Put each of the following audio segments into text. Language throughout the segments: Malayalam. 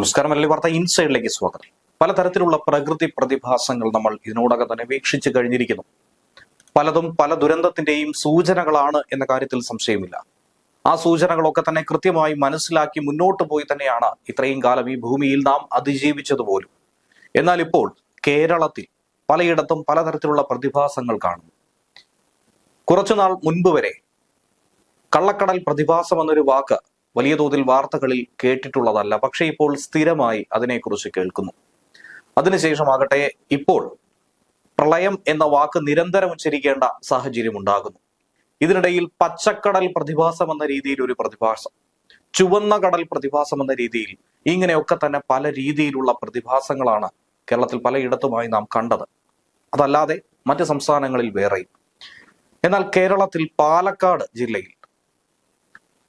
നമസ്കാരം. മലയാളി വാർത്ത ഇൻസൈഡിലേക്ക് സ്വാഗതം. പലതരത്തിലുള്ള പ്രകൃതി പ്രതിഭാസങ്ങൾ നമ്മൾ ഇതിനോടകം തന്നെ വീക്ഷിച്ചു കഴിഞ്ഞിരിക്കുന്നു. പലതും പല ദുരന്തത്തിന്റെയും സൂചനകളാണ് എന്ന കാര്യത്തിൽ സംശയമില്ല. ആ സൂചനകളൊക്കെ തന്നെ കൃത്യമായി മനസ്സിലാക്കി മുന്നോട്ട് പോയി തന്നെയാണ് ഇത്രയും കാലം ഈ ഭൂമിയിൽ നാം അതിജീവിച്ചതുപോലും. എന്നാൽ ഇപ്പോൾ കേരളത്തിൽ പലയിടത്തും പലതരത്തിലുള്ള പ്രതിഭാസങ്ങൾ കാണുന്നു. കുറച്ചുനാൾ മുൻപ് വരെ കള്ളക്കടൽ പ്രതിഭാസം എന്നൊരു വാക്ക് വലിയ തോതിൽ വാർത്തകളിൽ കേട്ടിട്ടുള്ളതല്ല. പക്ഷേ ഇപ്പോൾ സ്ഥിരമായി അതിനെക്കുറിച്ച് കേൾക്കുന്നു. അതിനുശേഷമാകട്ടെ ഇപ്പോൾ പ്രളയം എന്ന വാക്ക് നിരന്തരം ഉച്ചരിക്കേണ്ട സാഹചര്യം ഉണ്ടാകുന്നു. ഇതിനിടയിൽ പച്ചക്കടൽ പ്രതിഭാസം എന്ന രീതിയിൽ ഒരു പ്രതിഭാസം, ചുവന്ന കടൽ പ്രതിഭാസം എന്ന രീതിയിൽ, ഇങ്ങനെയൊക്കെ തന്നെ പല രീതിയിലുള്ള പ്രതിഭാസങ്ങളാണ് കേരളത്തിൽ പലയിടത്തുമായി നാം കണ്ടത്. അതല്ലാതെ മറ്റ് സംസ്ഥാനങ്ങളിൽ വേറെയും. എന്നാൽ കേരളത്തിൽ പാലക്കാട് ജില്ലയിൽ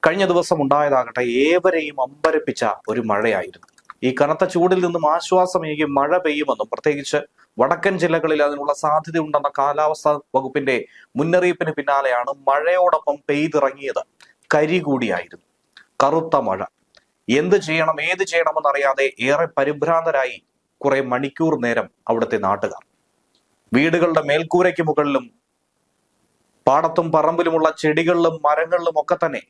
കഴിഞ്ഞ ദിവസം ഉണ്ടായതാകട്ടെ ഏവരെയും അമ്പരപ്പിച്ച ഒരു മഴയായിരുന്നു. ഈ കനത്ത ചൂടിൽ നിന്നും ആശ്വാസമേകി മഴ പെയ്യുമെന്നും പ്രത്യേകിച്ച് വടക്കൻ ജില്ലകളിൽ അതിനുള്ള സാധ്യതയുണ്ടെന്ന കാലാവസ്ഥാ വകുപ്പിന്റെ മുന്നറിയിപ്പിന് പിന്നാലെയാണ് മഴയോടൊപ്പം പെയ്തിറങ്ങിയത് കരി കൂടിയായിരുന്നു. കറുത്ത മഴ. എന്ത് ചെയ്യണം ഏത് ചെയ്യണമെന്നറിയാതെ ഏറെ പരിഭ്രാന്തരായി കുറെ മണിക്കൂർ നേരം അവിടുത്തെ നാട്ടുകാർ. വീടുകളുടെ മേൽക്കൂരയ്ക്ക് മുകളിലും പാടത്തും പറമ്പിലുമുള്ള ചെടികളിലും മരങ്ങളിലും ഒക്കെ തന്നെ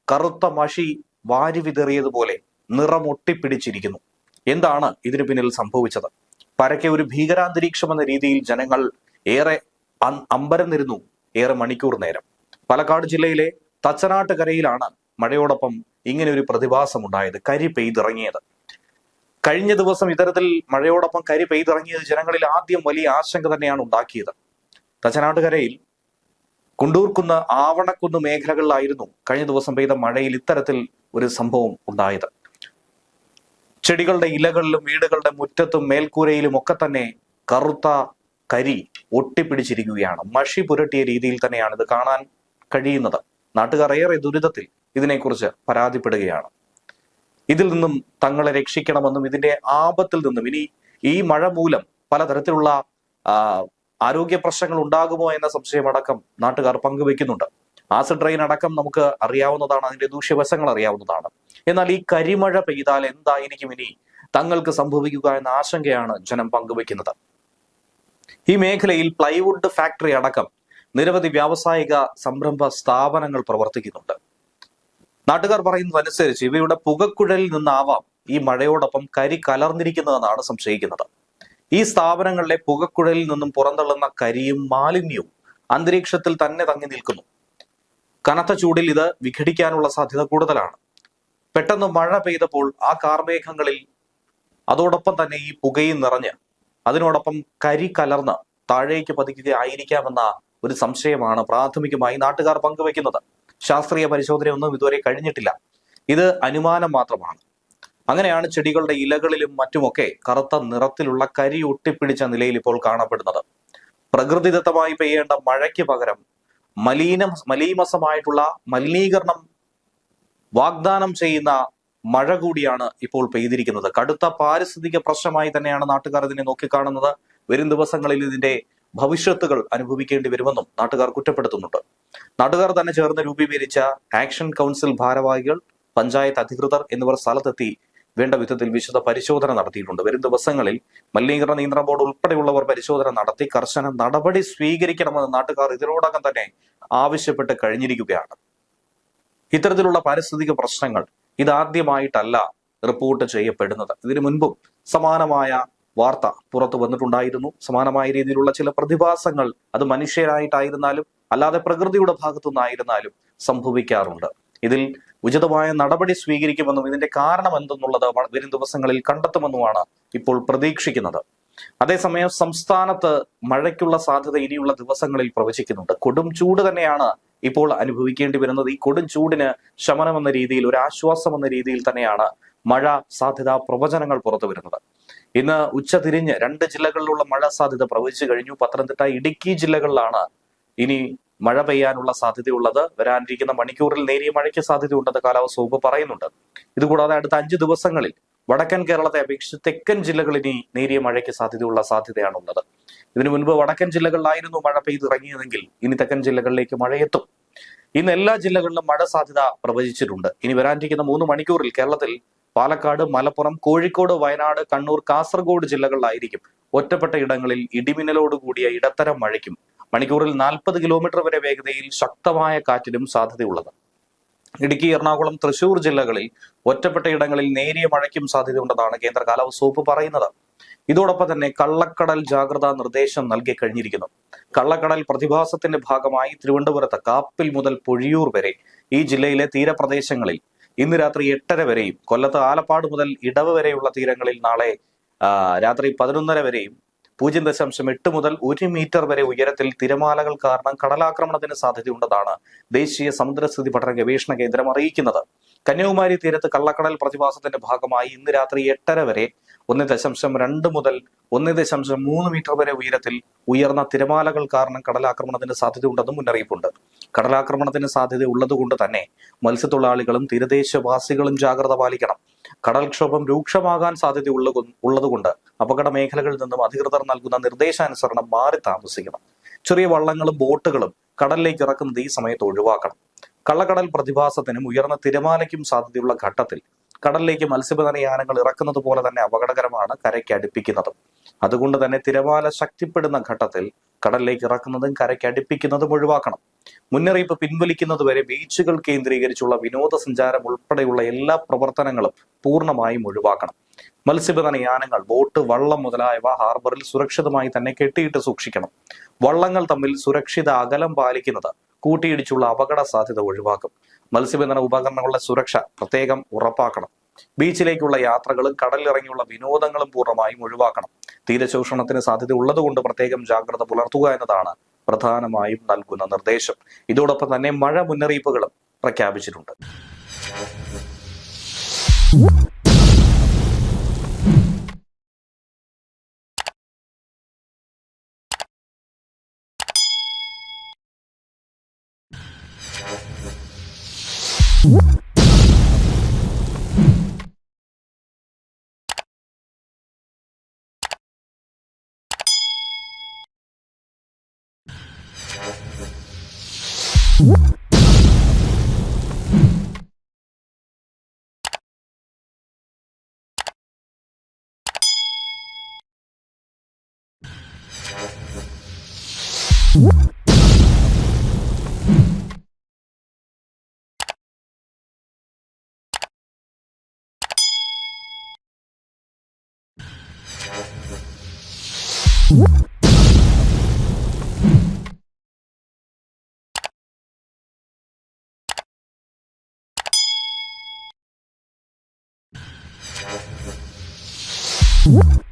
കറുത്ത മഷി വാരി വിതറിയതുപോലെ നിറമൊട്ടിപ്പിടിച്ചിരിക്കുന്നു. എന്താണ് ഇതിനു പിന്നിൽ സംഭവിച്ചത്? പരക്കെ ഒരു ഭീകരാന്തരീക്ഷം എന്ന രീതിയിൽ ജനങ്ങൾ ഏറെ അമ്പരന്നിരുന്നു ഏറെ മണിക്കൂർ നേരം. പാലക്കാട് ജില്ലയിലെ തച്ചനാട്ടുകരയിലാണ് മഴയോടൊപ്പം ഇങ്ങനെ ഒരു പ്രതിഭാസം ഉണ്ടായത്, കരി പെയ്തിറങ്ങിയത്. കഴിഞ്ഞ ദിവസം ഇത്തരത്തിൽ മഴയോടൊപ്പം കരി പെയ്തിറങ്ങിയത് ജനങ്ങളിൽ ആദ്യം വലിയ ആശങ്ക തന്നെയാണ് ഉണ്ടാക്കിയത്. തച്ചനാട്ടുകരയിൽ കുണ്ടൂർക്കുന്ന്, ആവണക്കുന്ന് മേഖലകളിലായിരുന്നു കഴിഞ്ഞ ദിവസം പെയ്ത മഴയിൽ ഇത്തരത്തിൽ ഒരു സംഭവം ഉണ്ടായത്. ചെടികളുടെ ഇലകളിലും വീടുകളുടെ മുറ്റത്തും മേൽക്കൂരയിലും ഒക്കെ തന്നെ കറുത്ത കരി ഒട്ടിപ്പിടിച്ചിരിക്കുകയാണ്. മഷി പുരട്ടിയ രീതിയിൽ തന്നെയാണ് ഇത് കാണാൻ കഴിയുന്നത്. നാട്ടുകാർ ഏറെ ദുരിതത്തിൽ ഇതിനെക്കുറിച്ച് പരാതിപ്പെടുകയാണ്. ഇതിൽ നിന്നും തങ്ങളെ രക്ഷിക്കണമെന്നും ഇതിന്റെ ആപത്തിൽ നിന്നും ഇനി ഈ മഴ മൂലം പലതരത്തിലുള്ള ആരോഗ്യ പ്രശ്നങ്ങൾ ഉണ്ടാകുമോ എന്ന സംശയമടക്കം നാട്ടുകാർ പങ്കുവെക്കുന്നുണ്ട്. ആസിഡ് റെയിൻ അടക്കം നമുക്ക് അറിയാവുന്നതാണ്, അതിന്റെ ദൂഷ്യവശങ്ങൾ അറിയാവുന്നതാണ്. എന്നാൽ ഈ കരിമഴ പെയ്താൽ എന്തായിരിക്കും ഇനി തങ്ങൾക്ക് സംഭവിക്കുക എന്ന ആശങ്കയാണ് ജനം പങ്കുവെക്കുന്നത്. ഈ മേഖലയിൽ പ്ലൈവുഡ് ഫാക്ടറി അടക്കം നിരവധി വ്യാവസായിക സംരംഭ സ്ഥാപനങ്ങൾ പ്രവർത്തിക്കുന്നുണ്ട്. നാട്ടുകാർ പറയുന്നതനുസരിച്ച് ഇവയുടെ പുകക്കുഴലിൽ നിന്നാവാം ഈ മഴയോടൊപ്പം കരി കലർന്നിരിക്കുന്നതെന്നാണ് സംശയിക്കുന്നത്. ഈ സ്ഥാപനങ്ങളിലെ പുകക്കുഴലിൽ നിന്നും പുറന്തള്ളുന്ന കരിയും മാലിന്യവും അന്തരീക്ഷത്തിൽ തന്നെ തങ്ങി നിൽക്കുന്നു. കനത്ത ചൂടിൽ ഇത് വിഘടിക്കാനുള്ള സാധ്യത കൂടുതലാണ്. പെട്ടെന്ന് മഴ പെയ്തപ്പോൾ ആ കാർമേഘങ്ങളിൽ അതോടൊപ്പം തന്നെ ഈ പുകയും നിറഞ്ഞ് അതിനോടൊപ്പം കരി കലർന്ന് താഴേക്ക് പതിക്കുകയായിരിക്കാമെന്ന ഒരു സംശയമാണ് പ്രാഥമികമായി നാട്ടുകാർ പങ്കുവെക്കുന്നത്. ശാസ്ത്രീയ പരിശോധനയൊന്നും ഇതുവരെ കഴിഞ്ഞിട്ടില്ല. ഇത് അനുമാനം മാത്രമാണ്. അങ്ങനെയാണ് ചെടികളുടെ ഇലകളിലും മറ്റുമൊക്കെ കറുത്ത നിറത്തിലുള്ള കരി ഒട്ടിപ്പിടിച്ച നിലയിൽ ഇപ്പോൾ കാണപ്പെടുന്നത്. പ്രകൃതിദത്തമായി പെയ്യേണ്ട മഴയ്ക്ക് പകരം മലീമസമായിട്ടുള്ള മലിനീകരണം വാഗ്ദാനം ചെയ്യുന്ന മഴ കൂടിയാണ് ഇപ്പോൾ പെയ്തിരിക്കുന്നത്. കടുത്ത പാരിസ്ഥിതിക പ്രശ്നമായി തന്നെയാണ് നാട്ടുകാർ ഇതിനെ നോക്കിക്കാണുന്നത്. വരും ദിവസങ്ങളിൽ ഇതിന്റെ ഭവിഷ്യത്തുകൾ അനുഭവിക്കേണ്ടി വരുമെന്നും നാട്ടുകാർ കുറ്റപ്പെടുത്തുന്നുണ്ട്. നാട്ടുകാർ തന്നെ ചേർന്ന് രൂപീകരിച്ച ആക്ഷൻ കൗൺസിൽ ഭാരവാഹികൾ, പഞ്ചായത്ത് അധികൃതർ എന്നിവർ സ്ഥലത്തെത്തി വേണ്ട വിധത്തിൽ വിശദ പരിശോധന നടത്തിയിട്ടുണ്ട്. വരും ദിവസങ്ങളിൽ മലിനീകരണ നിയന്ത്രണ ബോർഡ് ഉൾപ്പെടെയുള്ളവർ പരിശോധന നടത്തി കർശന നടപടി സ്വീകരിക്കണമെന്ന് നാട്ടുകാർ ഇതിനോടകം തന്നെ ആവശ്യപ്പെട്ട് കഴിഞ്ഞിരിക്കുകയാണ്. ഇത്തരത്തിലുള്ള പാരിസ്ഥിതിക പ്രശ്നങ്ങൾ ഇതാദ്യമായിട്ടല്ല റിപ്പോർട്ട് ചെയ്യപ്പെടുന്നത്. ഇതിനു മുൻപും സമാനമായ വാർത്ത പുറത്തു വന്നിട്ടുണ്ടായിരുന്നു. സമാനമായ രീതിയിലുള്ള ചില പ്രതിഭാസങ്ങൾ അത് മനുഷ്യരായിട്ടായിരുന്നാലും അല്ലാതെ പ്രകൃതിയുടെ ഭാഗത്തുനിന്നായിരുന്നാലും സംഭവിക്കാറുണ്ട്. ഇതിൽ ഉചിതമായ നടപടി സ്വീകരിക്കുമെന്നും ഇതിന്റെ കാരണം എന്തെന്നുള്ളത് വരും ദിവസങ്ങളിൽ കണ്ടെത്തുമെന്നുമാണ് ഇപ്പോൾ പ്രതീക്ഷിക്കുന്നത്. അതേസമയം സംസ്ഥാനത്ത് മഴയ്ക്കുള്ള സാധ്യത ഇനിയുള്ള ദിവസങ്ങളിൽ പ്രവചിക്കുന്നുണ്ട്. കൊടും ചൂട് തന്നെയാണ് ഇപ്പോൾ അനുഭവിക്കേണ്ടി വരുന്നത്. ഈ കൊടും ചൂടിന് ശമനം എന്ന രീതിയിൽ, ഒരു ആശ്വാസം എന്ന രീതിയിൽ തന്നെയാണ് മഴ സാധ്യതാ പ്രവചനങ്ങൾ പുറത്തു വരുന്നത്. ഇന്ന് ഉച്ചതിരിഞ്ഞ് 2 ജില്ലകളിലുള്ള മഴ സാധ്യത പ്രവചിച്ചു കഴിഞ്ഞു. പത്തനംതിട്ട, ഇടുക്കി ജില്ലകളിലാണ് ഇനി മഴ പെയ്യാനുള്ള സാധ്യതയുള്ളത്. വരാനിരിക്കുന്ന മണിക്കൂറിൽ നേരിയ മഴയ്ക്ക് സാധ്യതയുണ്ടെന്ന് കാലാവസ്ഥ വകുപ്പ് പറയുന്നുണ്ട്. ഇതുകൂടാതെ അടുത്ത 5 ദിവസങ്ങളിൽ വടക്കൻ കേരളത്തെ അപേക്ഷിച്ച് തെക്കൻ ജില്ലകളിൽ ഇനി നേരിയ മഴയ്ക്ക് സാധ്യതയാണുള്ളത്. ഇതിനു മുൻപ് വടക്കൻ ജില്ലകളിലായിരുന്നു മഴ പെയ്തിറങ്ങിയതെങ്കിൽ ഇനി തെക്കൻ ജില്ലകളിലേക്ക് മഴയെത്തും. ഇന്ന് എല്ലാ ജില്ലകളിലും മഴ സാധ്യത പ്രവചിച്ചിട്ടുണ്ട്. ഇനി വരാനിരിക്കുന്ന 3 മണിക്കൂറിൽ കേരളത്തിൽ പാലക്കാട്, മലപ്പുറം, കോഴിക്കോട്, വയനാട്, കണ്ണൂർ, കാസർഗോഡ് ജില്ലകളിലായിരിക്കും ഒറ്റപ്പെട്ട ഇടങ്ങളിൽ ഇടിമിന്നലോടുകൂടിയ ഇടത്തരം മഴയ്ക്കും മണിക്കൂറിൽ 40 കിലോമീറ്റർ വരെ വേഗതയിൽ ശക്തമായ കാറ്റിനും സാധ്യതയുള്ളത്. ഇടുക്കി, എറണാകുളം, തൃശൂർ ജില്ലകളിൽ ഒറ്റപ്പെട്ട ഇടങ്ങളിൽ നേരിയ മഴയ്ക്കും സാധ്യതയുണ്ടെന്നാണ് കേന്ദ്ര കാലാവസ്ഥ വകുപ്പ് പറയുന്നത്. ഇതോടൊപ്പം തന്നെ കള്ളക്കടൽ ജാഗ്രതാ നിർദ്ദേശം നൽകി കഴിഞ്ഞിരിക്കുന്നു. കള്ളക്കടൽ പ്രതിഭാസത്തിന്റെ ഭാഗമായി തിരുവനന്തപുരത്ത് കാപ്പിൽ മുതൽ പൊഴിയൂർ വരെ ഈ ജില്ലയിലെ തീരപ്രദേശങ്ങളിൽ ഇന്ന് രാത്രി 8:30 വരെയും, കൊല്ലത്ത് ആലപ്പാട് മുതൽ ഇടവ് വരെയുള്ള തീരങ്ങളിൽ നാളെ രാത്രി 11:30 വരെയും 0.8 മുതൽ 1 മീറ്റർ വരെ ഉയരത്തിൽ തിരമാലകൾ കാരണം കടലാക്രമണത്തിന് സാധ്യതയുണ്ടെന്നാണ് ദേശീയ സമുദ്രസ്ഥിതി പഠന ഗവേഷണ കേന്ദ്രം അറിയിക്കുന്നത്. കന്യാകുമാരി തീരത്ത് കള്ളക്കടൽ പ്രതിഭാസത്തിന്റെ ഭാഗമായി ഇന്ന് രാത്രി 8:30 വരെ 1.2 മുതൽ 1.3 മീറ്റർ വരെ ഉയരത്തിൽ ഉയർന്ന തിരമാലകൾ കാരണം കടലാക്രമണത്തിന് സാധ്യതയുണ്ടെന്നും മുന്നറിയിപ്പുണ്ട്. കടലാക്രമണത്തിന് സാധ്യത ഉള്ളതുകൊണ്ട് തന്നെ മത്സ്യത്തൊഴിലാളികളും തീരദേശവാസികളും ജാഗ്രത പാലിക്കണം. കടൽക്ഷോഭം രൂക്ഷമാകാൻ സാധ്യത ഉള്ളതുകൊണ്ട് അപകട മേഖലകളിൽ നിന്നും അധികൃതർ നൽകുന്ന നിർദ്ദേശാനുസരണം മാറി താമസിക്കണം. ചെറിയ വള്ളങ്ങളും ബോട്ടുകളും കടലിലേക്ക് ഇറക്കുന്നത് ഈ സമയത്ത് ഒഴിവാക്കണം. കള്ളക്കടൽ പ്രതിഭാസത്തിനും ഉയർന്ന തിരമാലയ്ക്കും സാധ്യതയുള്ള ഘട്ടത്തിൽ കടലിലേക്ക് മത്സ്യബന്ധന യാനങ്ങൾ ഇറക്കുന്നത് പോലെ തന്നെ അപകടകരമാണ് കരയ്ക്ക് അടുപ്പിക്കുന്നതും. അതുകൊണ്ട് തന്നെ തിരമാല ശക്തിപ്പെടുന്ന ഘട്ടത്തിൽ കടലിലേക്ക് ഇറക്കുന്നതും കരയ്ക്ക് അടുപ്പിക്കുന്നതും ഒഴിവാക്കണം. മുന്നറിയിപ്പ് പിൻവലിക്കുന്നതുവരെ ബീച്ചുകൾ കേന്ദ്രീകരിച്ചുള്ള വിനോദസഞ്ചാരം ഉൾപ്പെടെയുള്ള എല്ലാ പ്രവർത്തനങ്ങളും പൂർണ്ണമായും ഒഴിവാക്കണം. മത്സ്യബന്ധന യാനങ്ങൾ, ബോട്ട്, വള്ളം മുതലായവ ഹാർബറിൽ സുരക്ഷിതമായി തന്നെ കെട്ടിയിട്ട് സൂക്ഷിക്കണം. വള്ളങ്ങൾ തമ്മിൽ സുരക്ഷിത അകലം പാലിക്കുന്നത് കൂട്ടിയിടിച്ചുള്ള അപകട സാധ്യത ഒഴിവാക്കും. മത്സ്യബന്ധന ഉപകരണങ്ങളുടെ സുരക്ഷ പ്രത്യേകം ഉറപ്പാക്കണം. ബീച്ചിലേക്കുള്ള യാത്രകളും കടലിറങ്ങിയുള്ള വിനോദങ്ങളും പൂർണ്ണമായും ഒഴിവാക്കണം. തീരശോഷണത്തിന് സാധ്യത ഉള്ളതുകൊണ്ട് പ്രത്യേകം ജാഗ്രത പുലർത്തുക എന്നതാണ് പ്രധാനമായും നൽകുന്ന നിർദ്ദേശം. ഇതോടൊപ്പം തന്നെ മഴ മുന്നറിയിപ്പുകളും പ്രഖ്യാപിച്ചിട്ടുണ്ട്. What?